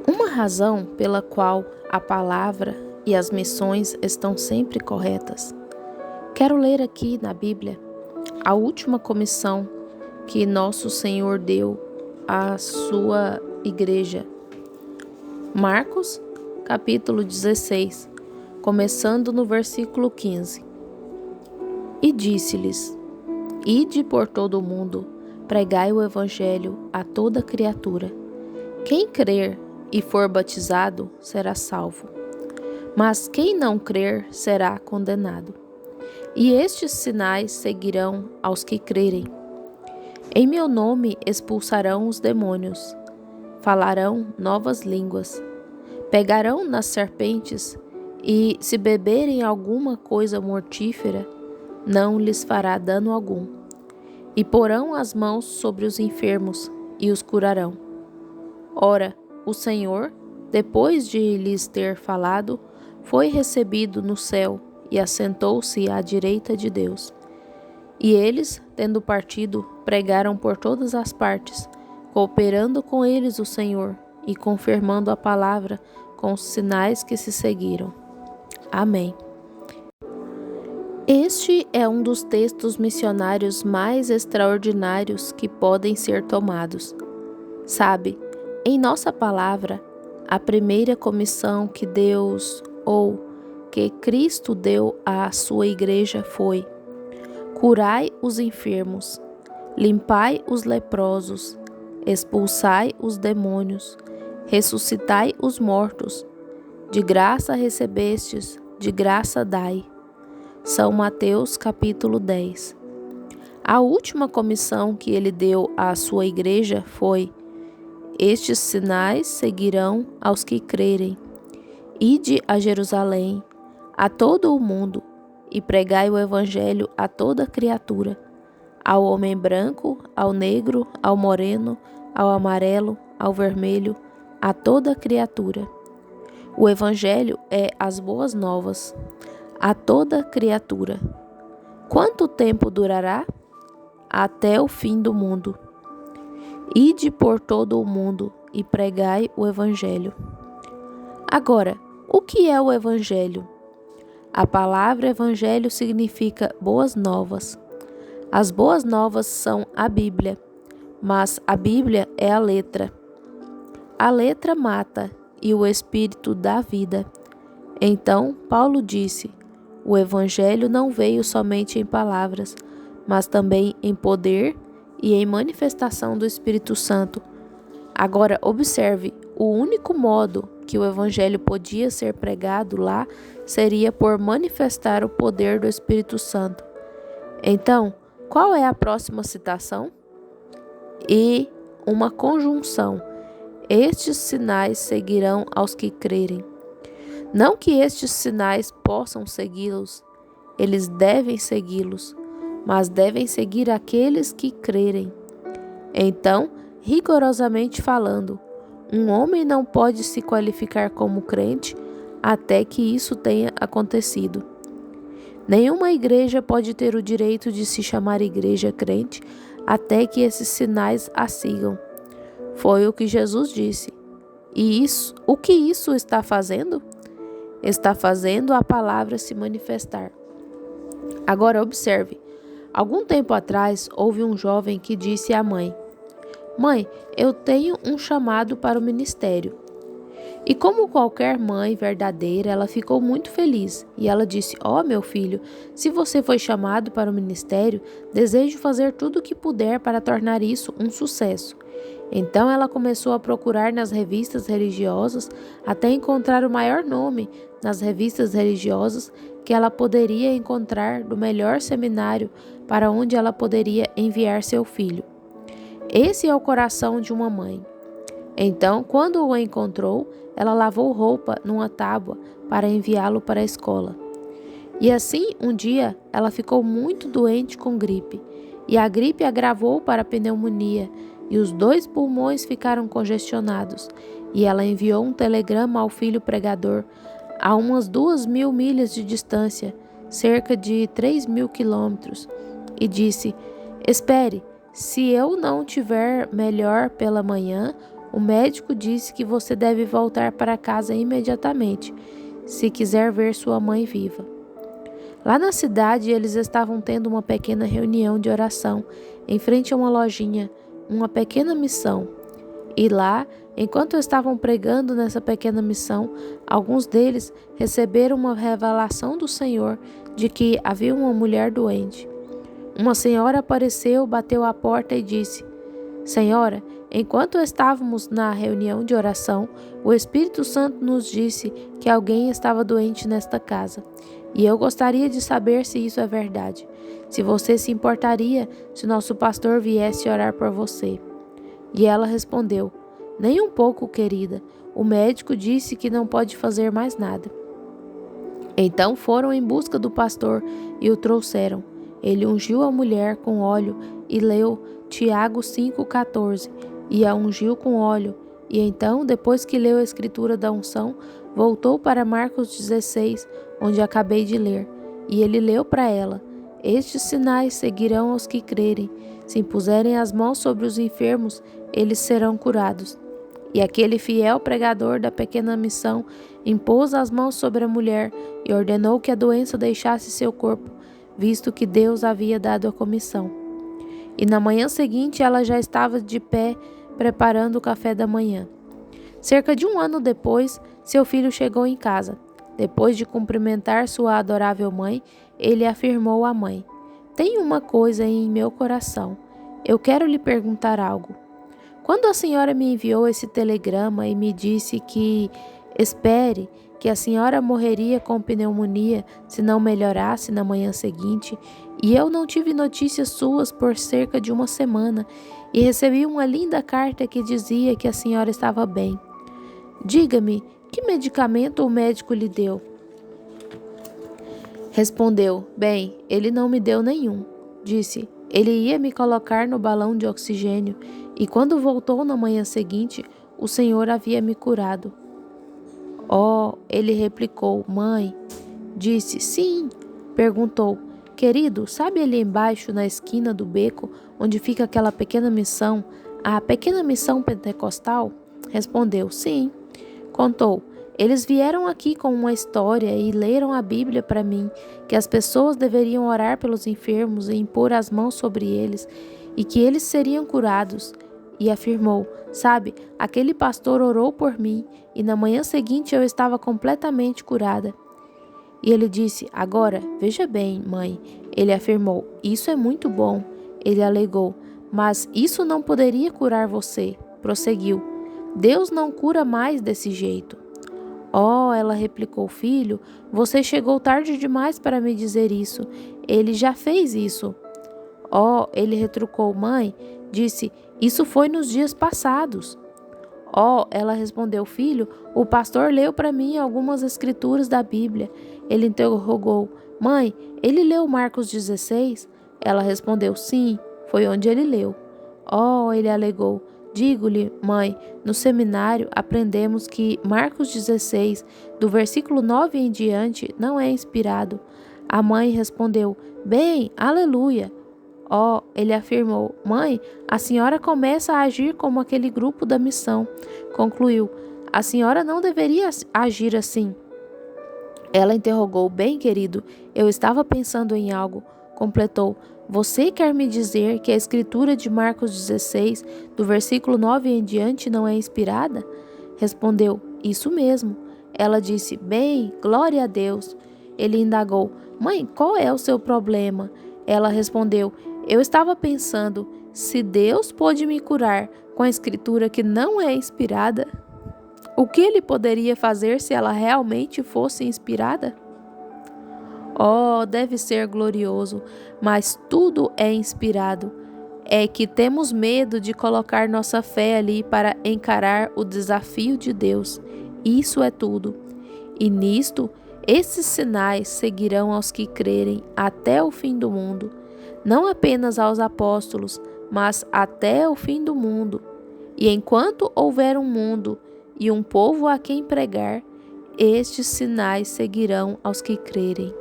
Uma razão pela qual a palavra e as missões estão sempre corretas. Quero ler aqui na Bíblia a última comissão que nosso Senhor deu à sua igreja. Marcos, capítulo 16, começando no versículo 15. E disse-lhes: Ide por todo o mundo, pregai o evangelho a toda criatura. Quem crer e for batizado será salvo, mas quem não crer será condenado. E estes sinais seguirão aos que crerem. Em meu nome expulsarão os demônios, falarão novas línguas, pegarão nas serpentes, e se beberem alguma coisa mortífera, não lhes fará dano algum. E porão as mãos sobre os enfermos e os curarão. Ora, o Senhor, depois de lhes ter falado, foi recebido no céu e assentou-se à direita de Deus. E eles, tendo partido, pregaram por todas as partes, cooperando com eles o Senhor e confirmando a palavra com os sinais que se seguiram. Amém. Este é um dos textos missionários mais extraordinários que podem ser tomados. Sabe, em nossa palavra, a primeira comissão que Deus ou que Cristo deu à sua igreja foi: curai os enfermos, limpai os leprosos, expulsai os demônios, ressuscitai os mortos. De graça recebestes, de graça dai. São Mateus capítulo 10. A última comissão que ele deu à sua igreja foi: estes sinais seguirão aos que crerem. Ide a Jerusalém, a todo o mundo, e pregai o evangelho a toda criatura, ao homem branco, ao negro, ao moreno, ao amarelo, ao vermelho, a toda criatura. O evangelho é as boas novas, a toda criatura. Quanto tempo durará? Até o fim do mundo. Ide por todo o mundo e pregai o evangelho. Agora, o que é o evangelho? A palavra evangelho significa boas novas. As boas novas são a Bíblia, mas a Bíblia é a letra. A letra mata e o Espírito dá vida. Então, Paulo disse: o evangelho não veio somente em palavras, mas também em poder e em manifestação do Espírito Santo. Agora observe, o único modo que o evangelho podia ser pregado lá seria por manifestar o poder do Espírito Santo. Então, qual é a próxima citação? E uma conjunção: estes sinais seguirão aos que crerem. Não que estes sinais possam segui-los, eles devem segui-los, mas devem seguir aqueles que crerem. Então, rigorosamente falando, um homem não pode se qualificar como crente até que isso tenha acontecido. Nenhuma igreja pode ter o direito de se chamar igreja crente até que esses sinais a sigam. Foi o que Jesus disse. E o que isso está fazendo? Está fazendo a palavra se manifestar. Agora observe. Algum tempo atrás, houve um jovem que disse à mãe: Mãe, eu tenho um chamado para o ministério. E como qualquer mãe verdadeira, ela ficou muito feliz. E ela disse: meu filho, se você foi chamado para o ministério, desejo fazer tudo o que puder para tornar isso um sucesso. Então ela começou a procurar nas revistas religiosas até encontrar o maior nome nas revistas religiosas que ela poderia encontrar do melhor seminário para onde ela poderia enviar seu filho. Esse é o coração de uma mãe. Então, quando o encontrou, ela lavou roupa numa tábua para enviá-lo para a escola. E assim, um dia, ela ficou muito doente com gripe, e a gripe agravou para a pneumonia, e os 2 pulmões ficaram congestionados, e ela enviou um telegrama ao filho pregador a umas 2.000 milhas de distância, cerca de 3.000 quilômetros, e disse: Espere, se eu não tiver melhor pela manhã, o médico disse que você deve voltar para casa imediatamente, se quiser ver sua mãe viva. Lá na cidade, eles estavam tendo uma pequena reunião de oração, em frente a uma lojinha, uma pequena missão. E lá, enquanto estavam pregando nessa pequena missão, alguns deles receberam uma revelação do Senhor de que havia uma mulher doente. Uma senhora apareceu, bateu à porta e disse: Senhora, enquanto estávamos na reunião de oração, o Espírito Santo nos disse que alguém estava doente nesta casa. E eu gostaria de saber se isso é verdade. Se você se importaria se nosso pastor viesse orar por você. E ela respondeu: Nem um pouco, querida. O médico disse que não pode fazer mais nada. Então foram em busca do pastor e o trouxeram. Ele ungiu a mulher com óleo e leu Tiago 5,14 e a ungiu com óleo. E então, depois que leu a escritura da unção, voltou para Marcos 16, onde acabei de ler. E ele leu para ela: Estes sinais seguirão aos que crerem. Se impuserem as mãos sobre os enfermos, eles serão curados. E aquele fiel pregador da pequena missão impôs as mãos sobre a mulher e ordenou que a doença deixasse seu corpo, visto que Deus havia dado a comissão. E na manhã seguinte ela já estava de pé, preparando o café da manhã. Cerca de 1 ano depois, seu filho chegou em casa. Depois de cumprimentar sua adorável mãe, ele afirmou à mãe: Tenho uma coisa em meu coração. Eu quero lhe perguntar algo. Quando a senhora me enviou esse telegrama e me disse que espere, que a senhora morreria com pneumonia se não melhorasse na manhã seguinte, e eu não tive notícias suas por cerca de 1 semana, e recebi uma linda carta que dizia que a senhora estava bem. Diga-me, que medicamento o médico lhe deu? Respondeu: Bem, ele não me deu nenhum. Disse: Ele ia me colocar no balão de oxigênio, e quando voltou na manhã seguinte, o Senhor havia me curado. Oh, ele replicou: Mãe. Disse: Sim. Perguntou: Querido, sabe ali embaixo, na esquina do beco, onde fica aquela pequena missão, a pequena missão pentecostal? Respondeu: Sim. Contou: Eles vieram aqui com uma história e leram a Bíblia para mim, que as pessoas deveriam orar pelos enfermos e impor as mãos sobre eles, e que eles seriam curados. E afirmou: Sabe, aquele pastor orou por mim, e na manhã seguinte eu estava completamente curada. E ele disse: Agora, veja bem, mãe. Ele afirmou: Isso é muito bom. Ele alegou: Mas isso não poderia curar você. Prosseguiu: Deus não cura mais desse jeito. Oh, ela replicou: Filho, você chegou tarde demais para me dizer isso. Ele já fez isso. Oh, ele retrucou: Mãe, disse: Isso foi nos dias passados. Oh, ela respondeu: Filho, o pastor leu para mim algumas escrituras da Bíblia. Ele interrogou: Mãe, ele leu Marcos 16? Ela respondeu: Sim, foi onde ele leu. Oh, ele alegou: Digo-lhe, mãe, no seminário aprendemos que Marcos 16, do versículo 9 em diante, não é inspirado. A mãe respondeu: Bem, aleluia. Oh, ele afirmou: Mãe, a senhora começa a agir como aquele grupo da missão. Concluiu: A senhora não deveria agir assim. Ela interrogou: Bem, querido, eu estava pensando em algo. Completou: Você quer me dizer que a escritura de Marcos 16, do versículo 9 em diante, não é inspirada? Respondeu: Isso mesmo. Ela disse: Bem, glória a Deus. Ele indagou: Mãe, qual é o seu problema? Ela respondeu: Eu estava pensando, se Deus pôde me curar com a escritura que não é inspirada, o que ele poderia fazer se ela realmente fosse inspirada? Oh, deve ser glorioso, mas tudo é inspirado. É que temos medo de colocar nossa fé ali para encarar o desafio de Deus. Isso é tudo. E nisto, esses sinais seguirão aos que crerem até o fim do mundo. Não apenas aos apóstolos, mas até o fim do mundo. E enquanto houver um mundo e um povo a quem pregar, estes sinais seguirão aos que crerem.